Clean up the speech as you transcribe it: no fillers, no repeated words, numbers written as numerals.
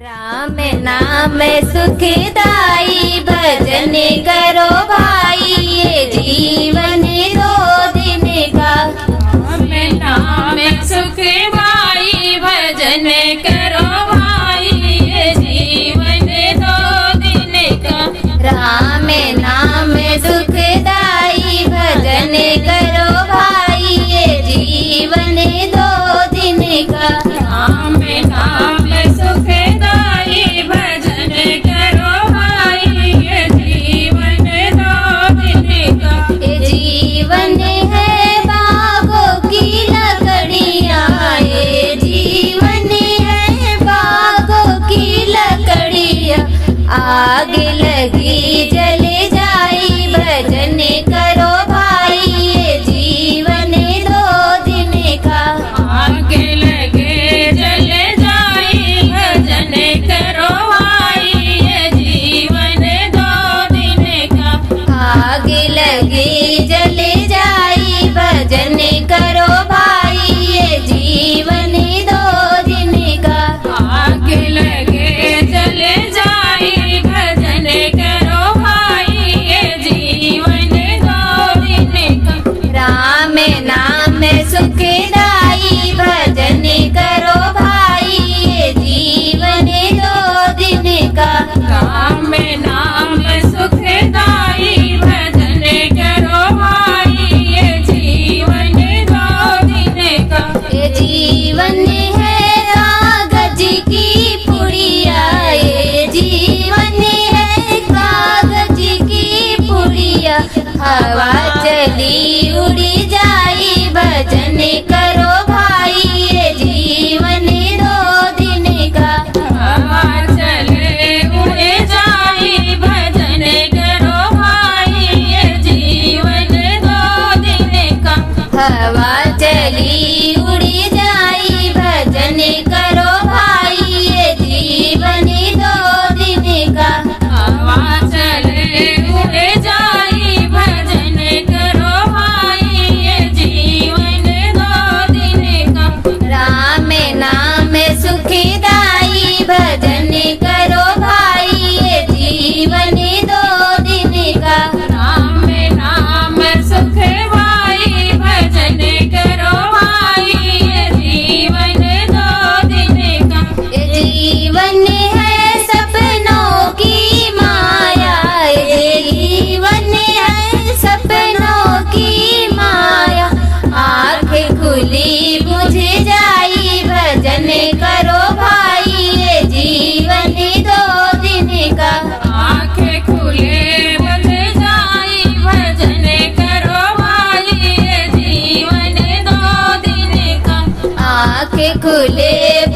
राम नाम सुखदाई भजन करो भाई, ये जीवन दो दिन का। राम नाम सुखदाई भजन करो भाई, ये जीवन दो दिन का। राम नाम सुखदाई भजन करो भाई, ये जीवन दो दिन का। राम नाम सुखदाई भजन करो भाई, ये जीवन दो दिन का। ये जीवन है बागों की लकड़ियाँ, ये जीवन है बागों की लकड़ियाँ। आग लगी जले जाई भजन करो भाई, ये जीवन दो दिन का। आग लगे जल जाई भजन करो भाई, ये जीवन दो दिन का। आग लगे जले जाई भजन करो भाई, ये जीवन दो दिन का। आग लगे जल जाई भजन करो भाई, ये जीवन दो दिन का। राम नाम सुखदाई भजन करो भाई, ये जीवन दो दिन का। राम नाम सुखदाई भजन करो भाई, ये जीवन दो दिन का। ये जीवन है कागज की पुड़िया, ये जीवन है कागज की पुड़िया। हवा चली उड़ी जाई भजन करो भाई, ये जीवन दो दिन का। हवा चले उड़े जाई भजन करो भाई, ये जीवन दो दिन का। हवा चली उड़ी जाई भजन करो भाई, ये जीवन दो दिन का। हवा चले उड़े जाई भजन करो भाई, ये जीवन दो दिन का। राम नाम सुखदाई भजन करो भाई, ये जीवन दो दिन का। राम नाम सुखवाई भजन करो भाई, ये जीवन दो दिन का। ये जीवन है सपनों की माया, ये जीवन है सपनों की माया। आँख खुली बुझ जाई भजन करो भाई, ये जीवन दो दिन का। आँखें खुले बुझ जाई भजन करो भाई, ये जीवन दो दिन का। आँख खुले